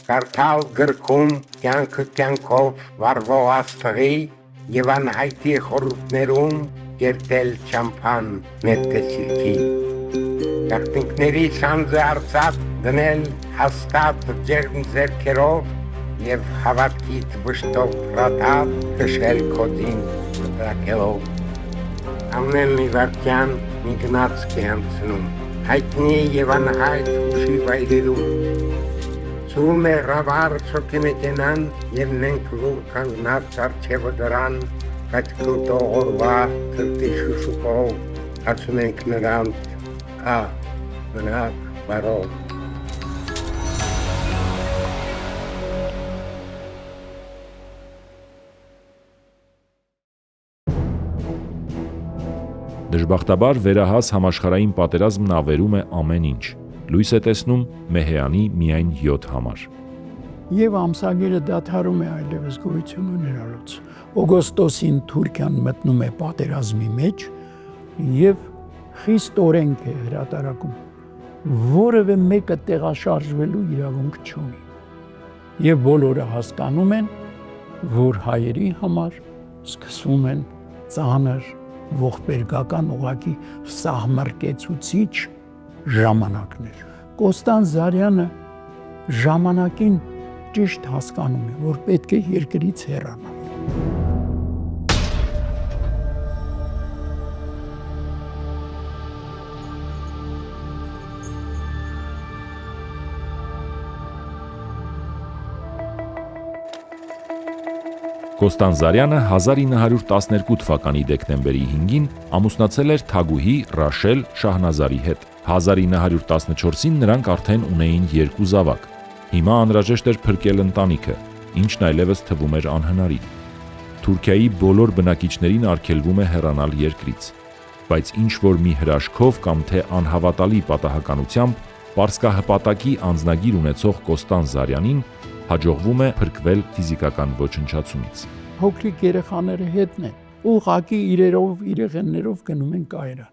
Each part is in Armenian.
կարդալ գրքում կյանքով վարվող աստղի և անհայտի խորհուրդներում կերտել չամփան նետկեցիքի։ Գաղտնիքների սանձը արծաթ դնել հաստատ ջերմ ձեռքերով և հավատքից վշտով ռադատ քշել քոդին մտրակելով։ Ամեն մի վայրկյան մի գնացք է անցնում, հայտնի և անհայտ հուշի վայրերում։ Ցուրում է ռավար ցոքեմետենան և նենք լուր կանգնած առջևը դրան, կատկոտող օրվա թրտի շուշուկով ասում ենք նրանց մնաք բարով։ Դժբախտաբար վերահաս համաշխարհային պատերազմն ավերում է ամեն ինչ, լույս է տեսնում Մեհեանի միայն 7 համար։ Եվ ամսագիրը դադարում է այլևս գոյություն ունենալուց։ Օգոստոսին Թուրքիան մտնում է պատերազմի մեջ և խիստ օրենք է հրատարակում, որևէ մեկը տեղաշարժվելու իրավունք չունի։ Եվ բոլորը հասկանում են, որ հայերի համար սկսվում են ծանր ողբերգական ուղղակի սահմռկեցուցիչ ժամանակներ։ Կոստանձ Զարյանը ժամանակին ճիշտ հասկանում է, որ պետք է երկրից հեռանալ։ Կոստանձ Զարյանը 1912 թվականի դեկտեմբերի 5-ին ամուսնացել էր թագուհի Ռաշել Շահնազարի հետ։ 1914-ին նրանք արդեն ունեին 2 զավակ։ Հիմա անհրաժեշտ էր փրկել ընտանիքը, ինչն այլևս թվում էր անհնարին։ Թուրքիայի բոլոր բնակիչներին արգելվում է հեռանալ երկրից, բայց ինչ-որ մի հրաշքով կամ թե անհավատալի պատահականությամբ պարսկահպատակի անձնագիր ունեցող Կոստանձ Զարյանին հաջողվում է փրկվել ֆիզիկական ոչնչացումից։ Փոքրիկ երեխաները հետն են, ուղղակի իրերով, իրեղեններով գնում են Կայրան։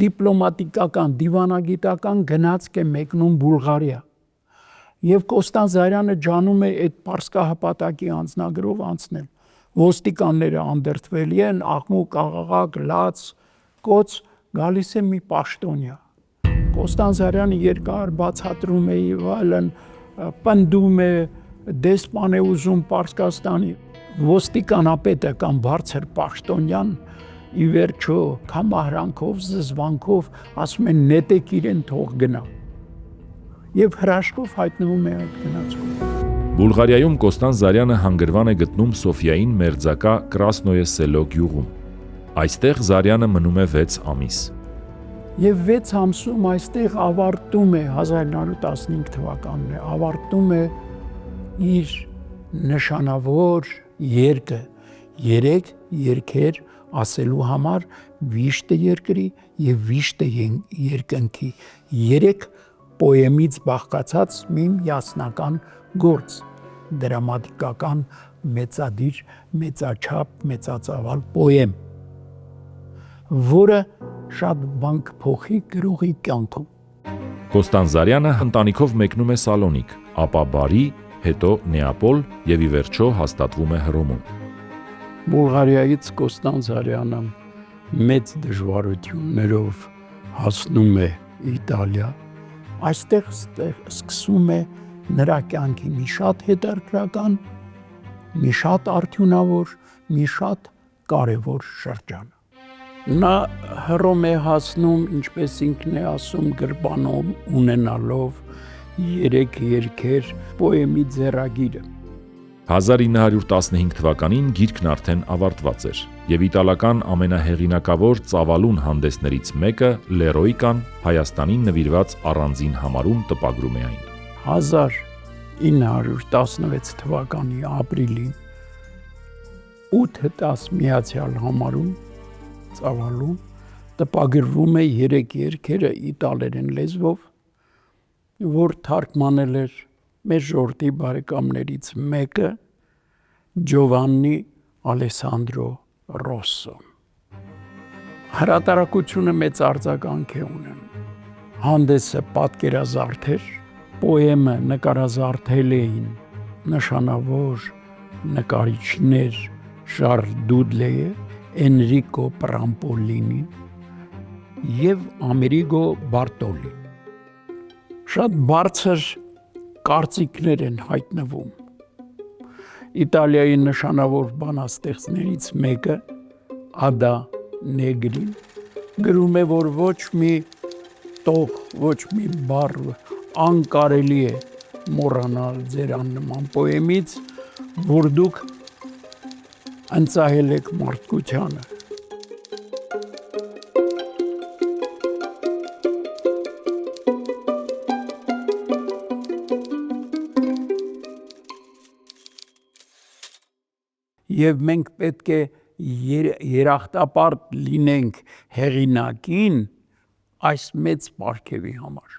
Դիպլոմատիկական, դիվանագիտական գնացք է մեկնում Բուլղարիա։ Եվ Կոստանձ Զարյանը ջանում է այդ պարսկահպատակի անձնագրով անցնել։ Ոստիկանները անդրդվելի են, աղմուկ, աղաղակ, լաց, կոց, գալիս է մի պաշտոնյա։ Կոստանձ Զարյանը երկար բացատրում է եւ այլն, պնդում է, դեսպան է ուզում Պարսկաստանի։ Ոստիկանապետը կամ բարձր պաշտոնյան ի վերջո կամահրանքով, զզվանքով ասում են նետեք իրեն թող գնա։ Եվ հրաշքով հայտնվում է այդ գնացքում։ Բուլղարիայում Կոստանձ Զարյանը հանգրվան է գտնում Սոֆիային մերձակա Կրասնոյե Սելո գյուղում։ Այստեղ Զարյանը մնում է 6 ամիս։ Եվ 6 ամսում այստեղ ավարտում է 1915 թվականն է, ավարտում է իր նշանավոր երգը, 3 երգեր ասելու համար վիշտը երկրի և վիշտը երկնքի, 3 պոեմից բաղկացած մի միասնական գործ, դրամատիկական մեծադիր, մեծաչափ, մեծածավալ պոեմ, որը շատ բան կփոխի գրողի կյանքում։ Կոստանձ Զարյանը ընտանիքով մեկնում է Սալոնիկ, ապա Բարի, հետո Նեապոլ և ի վերջո հաստատվում է Հռոմում։ Բուլղարիայից Կոստանձ Զարյանը մեծ դժվարություններով հասնում է Իտալիա։ Այստեղ սկսում է նրա կյանքի մի շատ հետաքրքրական, մի շատ արդյունավոր, մի շատ կարևոր շրջան։ Նա Հռոմ է հասնում, ինչպես ինքն է ասում, գրպանում ունենալով 3 երգեր պոեմի ձեռագիրը։ 1915 թվականին գիրքն արդեն ավարտված էր, և իտալական ամենահեղինակավոր ծավալուն հանդեսներից մեկը Լերոիկան Հայաստանին նվիրված առանձին համարում տպագրում է այն։ 1916 թվականի ապրիլին 8-10 միացյալ համարում ծավալում տպագրվում է 3 երգերը իտալերեն լեզվով, որ թարգմանել էր մեր ժողովրդի բարեկամներից մեկը Ջովաննի Ալեսանդրո Ռոսսոն։ Հրատարակությունը մեծ արձագանք է ունենում։ Հանդեսը պատկերազարդ էր, պոեմը նկարազարդել էին նշանավոր նկարիչներ Շարլ Դուդլեը, Էնրիկո Պրամպոլինին և Ամերիգո Բարտոլին։ Շատ բարձր կարծիքներ են հայտնվում։ Իտալիայի նշանավոր բանաստեղծներից մեկը Ադա Նեգրին գրում է, որ ոչ մի տող, ոչ մի բառ անկարելի է մոռանալ ձեր աննման պոեմից, որ դուք ընծայել եք մարդկությանը։ Եվ մենք պետք է երախտապարտ լինենք հեղինակին այս մեծ պարգևի համար։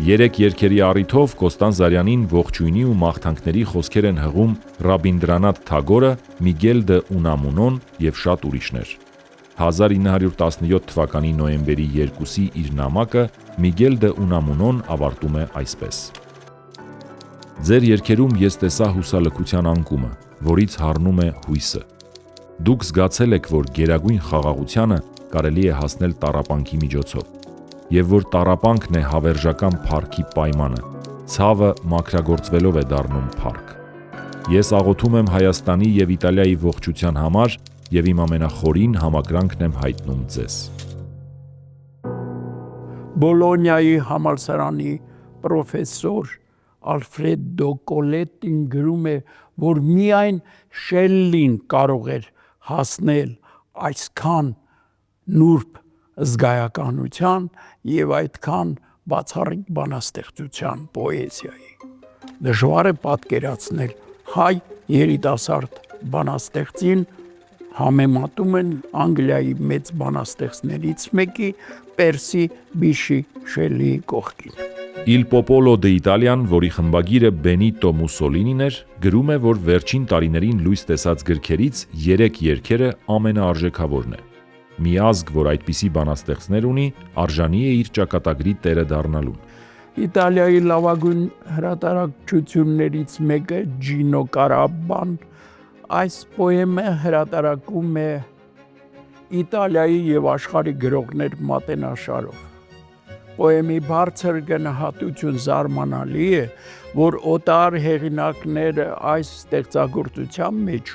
3 երգերի առիթով Կոստանձ Զարյանին ողջույնի ու մաղթանքների խոսքեր են հղում Ռաբինդրանաթ Թագորը, Միգել դե Ունամունոն և շատ ուրիշներ։ 1917 թվականի նոյեմբերի 2-ի իր նամակը Միգել դե Ունամունոն ավարտում է այսպես. Ձեր երգերում ես տեսա հուսալքության անկումը, որից հառնում է հույսը։ Դուք զգացել եք, որ գերագույն խաղաղությանը կարելի է հասնել տառապանքի միջոցով, և որ տառապանքն է հավերժական փառքի պայմանը, ցավը մաքրագործվելով է դառնում փառք։ Ես աղոթում եմ Հայաստանի և Իտալիայի ողջության համար և իմ ամենախորին համակրանքն եմ հայտնում ձեզ։ Բոլոնիայի համալսարանի պրոֆեսոր Ալֆրեդո Կոլետին գրում է, որ միայն Շելլին կարող էր հասնել այսքան նուրբ զգայականության և այդքան բացառիկ բանաստեղծության պոեզիայի։ Դժվար է պատկերացնել հայ երիտասարդ բանաստեղծին համեմատում են Անգլիայի մեծ բանաստեղծներից մեկի Պերսի Բիշի Շելլիի կողքին։ Il Popolo d'Italian, որի խմբագիրը Բենիտո Մուսոլինին էր, գրում է, որ վերջին տարիներին լույս տեսած գրքերից 3 երգերը ամենաարժեքավորն է։ Մի ազգ, որ այդպիսի բանաստեղծներ ունի, արժանի է իր ճակատագրի տերը դառնալուն։ Իտալիայի լավագույն հրատարակչություններից մեկը Ջինո Կարաբան այս պոեմը հրատարակում է Իտալիայի և աշխարհի գրողներ մատենաշարով։ Պոեմի բարձր գնահատություն զարմանալի է, որ օտար հեղինակները այս ստեղծագործության մեջ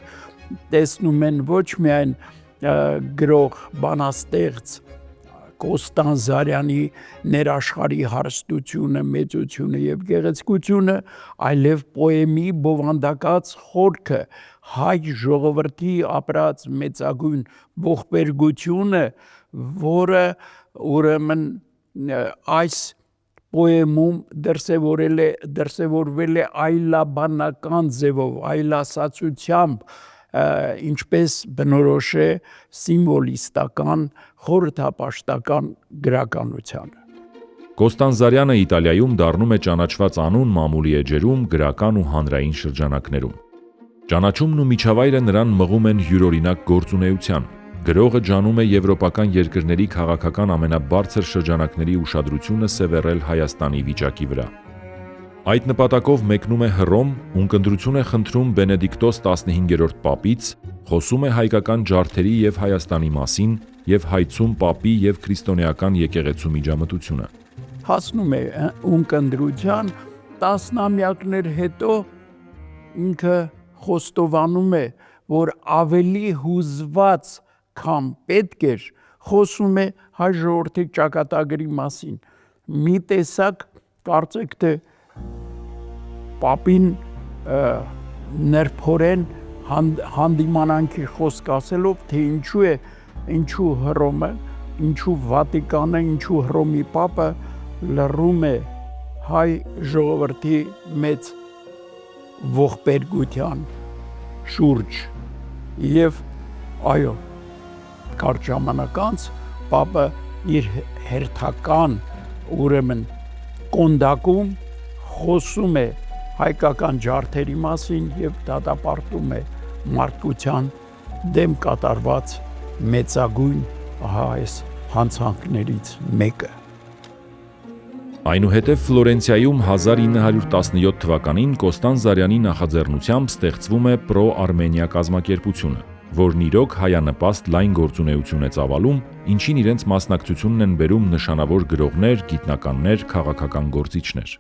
տեսնում են ոչ միայն գրող, բանաստեղծ Կոստանձ Զարյանի ներաշխարհի հարստությունը, մեծությունը և գեղեցկությունը, այլև պոեմի բովանդակած խորքը, հայ ժողովրդի ապրած մեծագույն ողբերգությունը, որը ուրեմն այս պոեմում դրսևորվել է այլաբանական ձևով, այլասացությամբ, ինչպես բնորոշ է սիմվոլիստական, խորհրդապաշտական գրականությանը։ Կոստանձ Զարյանը Իտալիայում դառնում է ճանաչված անուն մամուլի էջերում, գրական ու հանրային շրջանակներում։ Ճանաչումն ու միջավայրը նրան մղում են յուրօրինակ գործունեության։ Գրողը ջանում է եվրոպական երկրների քաղաքական ամենաբարձր շրջանակների ուշադրությունը սևեռել Հայաստանի վիճակի վրա։ Այդ նպատակով մեկնում է Հռոմ, ունկնդրություն է խնդրում Բենեդիկտոս 15-րդ պապից, խոսում է հայկական ջարդերի և Հայաստանի մասին և հայցում պապի և քրիստոնեական եկեղեցու միջամտությունը։ Հասնում է ունկնդրության, տասնամյակներ հետո ինքը խոստովանում է, որ ավելի հուզված, քան պետք էր, խոսում է հայ ժողովրդի ճակատագրի մասին։ Մի տեսակ կարծեք թե պապին նրբորեն հանդիմանանքի խոսք ասելով, թե ինչու Հռոմը, ինչու Վատիկանը, ինչու Հռոմի պապը լռում է հայ ժողովրդի մեծ ողբերգության շուրջ։ Եվ այո, կարճ ժամանակ անց պապը իր հերթական ուրեմն կոնդակում խոսում է հայկական ջարդերի մասին և դատապարտում է մարդկության դեմ կատարված մեծագույն այս հանցանքներից մեկը։ Այնուհետև Ֆլորենցիայում 1917 թվականին Կոստանձ Զարյանի նախաձեռնությամբ ստեղծվում է Պրո-Արմենիա կազմակերպությունը, որն իրոք հայանպաստ լայն գործունեություն է ծավալում, ինչին իրենց մասնակցությունն են բերում նշանավոր գրողներ, գիտնականներ, քաղաքական գործիչներ։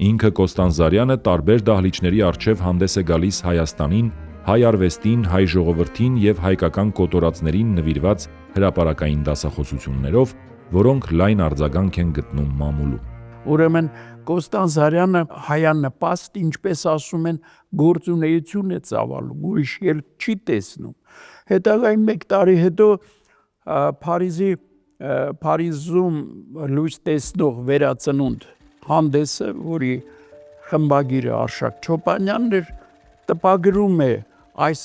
Ինքը Կոստանձ Զարյանը տարբեր դահլիճների առջև հանդես է գալիս Հայաստանին, հայ արվեստին, հայ ժողովրդին եւ հայկական կոտորածներին նվիրված հրապարակային դասախոսություններով, որոնք լայն արձագանք են գտնում մամուլում։ Ուրեմն Կոստանձ Զարյանը հայանպաստ, ինչպես ասում են, գործունեություն է ծավալում, ուրիշ ելք չի տեսնում։ Հետագային 1 տարի հետո Փարիզում լույս տեսնող վերածնունդ հանդեսը, որի խմբագիրը Արշակ Չոպանյանն էր, տպագրում է այս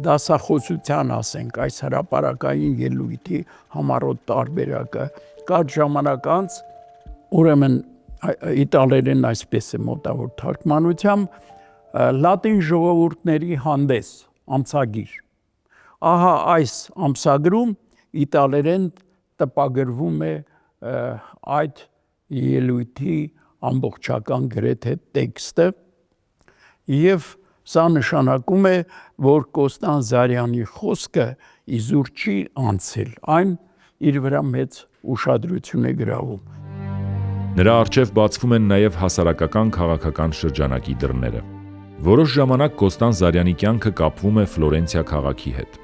դասախոսության, ասենք, այս հրապարակային ելույթի համառոտ տարբերակը։ Կարճ ժամանակ անց, ուրեմն իտալերեն այսպես է մոտավոր թարգմանությամբ, լատին ժողովուրդների հանդես, ամսագիր։ Ահա այս ամսագրում իտալերեն տպագրվում է այդ ելույթի ամբողջական գրեթե տեքստը եւ սա նշանակում է, որ Կոստանձ Զարյանի խոսքը իզուր չի անցել, այն իր վրա մեծ ուշադրություն է գրավում։ Նրա առջև բացվում են նաև հասարակական քաղաքական շրջանակի դռները։ Որոշ ժամանակ Կոստանձ Զարյանի կյանքը կապվում է Ֆլորենցիա քաղաքի հետ։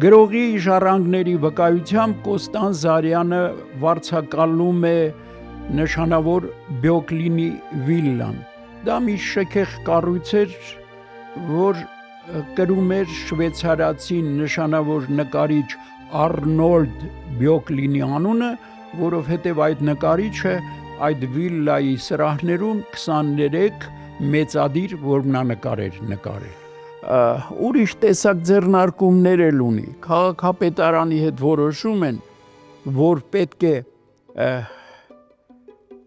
Գրողի ժառանգների վկայությամբ Կոստանձ Զարյանը վարձակալում է նշանավոր Բյոկլինի վիլլան։ Դա մի շքեղ կառույց էր, որ կրում էր շվեյցարացի նշանավոր նկարիչ Արնոլդ Բյոկլինի անունը, որովհետև այդ նկարիչը այդ վիլլայի սրահներում 23 մեծադիր որմնանկար էր նկարել։ Ուրիշ տեսակ ձեռնարկումներ էլ ունի։ Քաղաքապետարանի հետ որոշում են, որ պետք է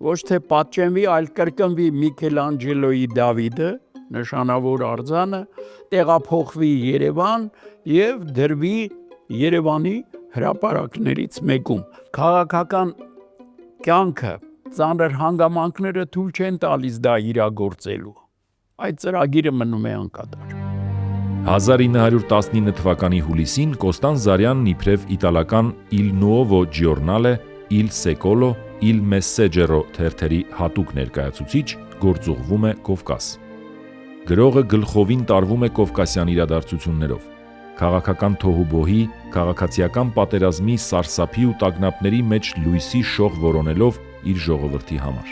ոչ թե պատճենվի, այլ կրկնվի Միքելանջելոյի Դավիդը, նշանավոր արձանը, տեղափոխվի Երևան եւ դրվի Երևանի հրապարակներից մեկում։ Քաղաքական կյանքը, ծանր հանգամանքները թույլ չեն տալիս դա իրագործելու։ Այդ ծրագիրը մնում է անկատար։ 1919 թվականի հուլիսին Կոստանձ Զարյանն իբրև իտալական Il Nuovo Giornale, Il Secolo, Il Messaggero թերթերի հատուկ ներկայացուցիչ գործուղվում է Կովկաս։ Գրողը գլխովին տարվում է կովկասյան իրադարձություններով, քաղաքական թոհուբոհի, քաղաքացիական պատերազմի սարսափի ու տագնապների մեջ լույսի շող որոնելով իր ժողովրդի համար։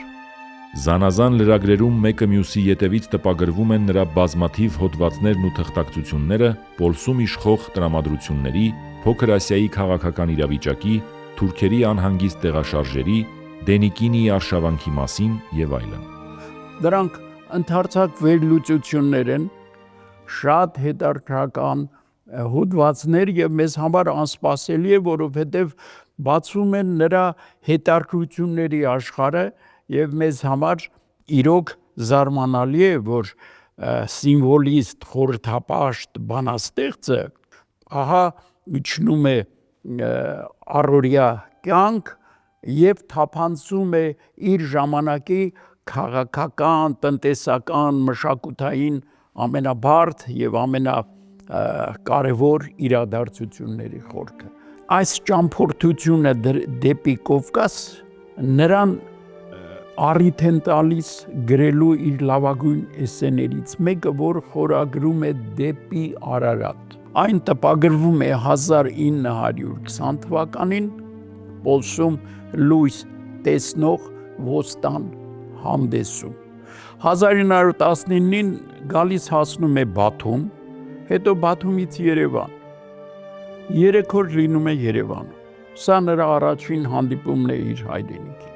Զանազան լրագրերում մեկը մյուսի ետևից տպագրվում են նրա բազմաթիվ հոդվածներն ու թղթակցությունները Պոլսում իշխող տրամադրությունների, Փոքր Ասիայի քաղաքական իրավիճակի, թուրքերի անհանգիստ տեղաշարժերի, Դենիկինիի արշավանքի մասին եւ այլն։ Դրանք ընդարձակ վերլուծություններ են, շատ հետաքրքրական հոդվածներ եւ մեզ համար անսպասելի է, որովհետեւ բացում են նրա հետաքրքրությունների աշխարհը եւ մեզ համար իրոք զարմանալի է, որ սիմվոլիստ, խորհրդապաշտ բանաստեղծը ահա իջնում է առօրյա կյանք եւ թափանցում է իր ժամանակի քաղաքական, տնտեսական, մշակութային ամենաբարդ եւ ամենակարևոր իրադարձությունների խորքը։ Այս ճամփորդությունը դեպի Կովկաս նրան առիթ են տալիս գրելու իր լավագույն էսսեներից մեկը, որ խորագրում է Դեպի Արարատ։ Այն տպագրվում է 1920 թվականին Պոլսում լույս տեսնող Ոստան հանդեսում։ 1919-ին գալիս հասնում է Բաթում, հետո Բաթումից Երևան։ 3 օր լինում է Երևանում։ Սա նրա առաջին հանդիպումն է իր հայրենիքի։